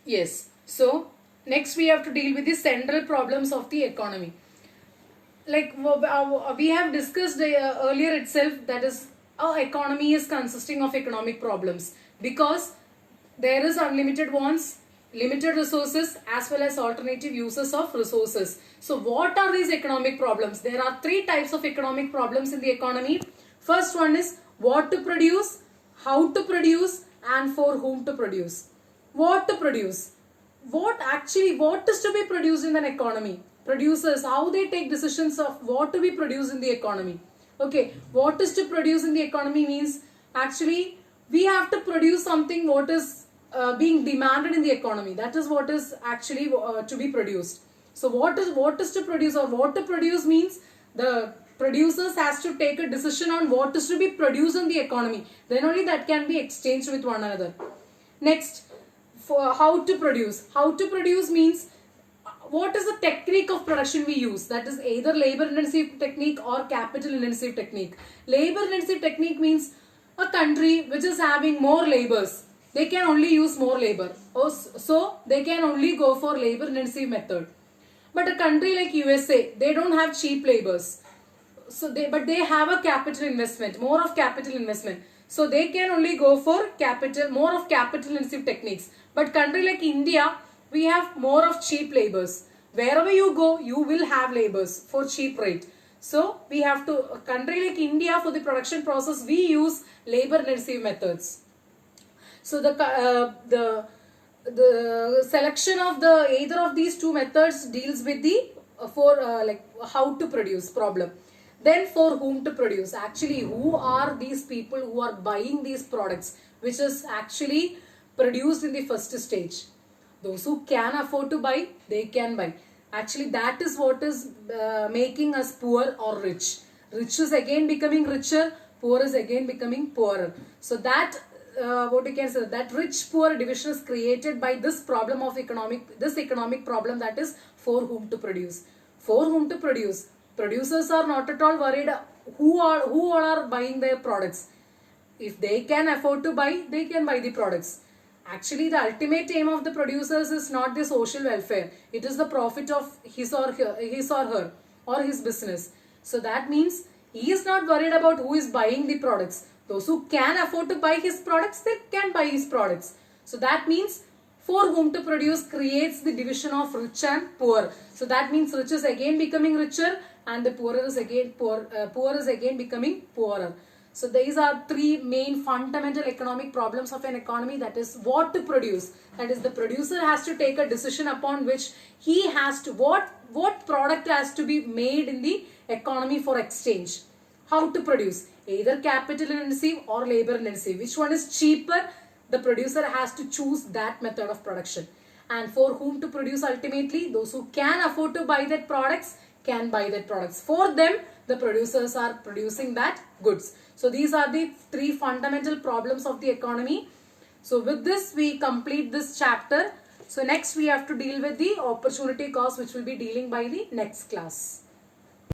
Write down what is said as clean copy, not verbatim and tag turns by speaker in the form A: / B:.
A: Yes. So next we have to deal with the central problems of the economy. Like we have discussed earlier itself, that is our economy is consisting of economic problems because there is unlimited wants, limited resources as well as alternative uses of resources. So what are these economic problems? There are three types of economic problems in the economy. First one is what to produce, how to produce, and for whom to produce. What to produce? What is to be produced in an economy? Producers, how they take decisions of what to be produced in the economy. Okay, what is to produce in the economy means actually we have to produce something what is being demanded in the economy. That is what is actually to be produced. So what is to produce, or what to produce means the producers has to take a decision on what is to be produced in the economy. Then only that can be exchanged with one another. Next, for how to produce. How to produce means what is the technique of production we use. That is either labor intensive technique or capital intensive technique. Labor intensive technique means a country which is having more labors, they can only use more labor. So they can only go for labor intensive method. But a country like USA, they don't have cheap labors. But they have a capital investment, more of capital investment. So they can only go for more of capital intensive techniques. But country like India, we have more of cheap labors. Wherever you go, you will have labors for cheap rate. So we have to, a country like India, for the production process, we use labor intensive methods. So the selection of either of these two methods deals with the like how to produce problem. Then for whom to produce. Actually, who are these people who are buying these products, which is actually produced in the first stage. Those who can afford to buy, they can buy. Actually, that is what is making us poor or rich. Rich is again becoming richer, poor is again becoming poorer. So that what we can say, that rich poor division is created by this problem of economic problem, that is for whom to produce. For whom to produce. Producers are not at all worried who all are buying their products. If they can afford to buy, they can buy the products. Actually, the ultimate aim of the producers is not the social welfare. It is the profit of his or her or his business. So that means he is not worried about who is buying the products. Those who can afford to buy his products, they can buy his products. So that means for whom to produce creates the division of rich and poor. So that means rich is again becoming richer and the poor is again becoming poorer. So these are three main fundamental economic problems of an economy, that is what to produce. That is the producer has to take a decision upon which he has to, what product has to be made in the economy for exchange. How to produce, either capital intensive or labor intensive. Which one is cheaper? The producer has to choose that method of production. And for whom to produce ultimately, those who can afford to buy that products can buy that products. For them, the producers are producing that goods. So these are the three fundamental problems of the economy. So with this, we complete this chapter. So next we have to deal with the opportunity cost, which will be dealing by the next class.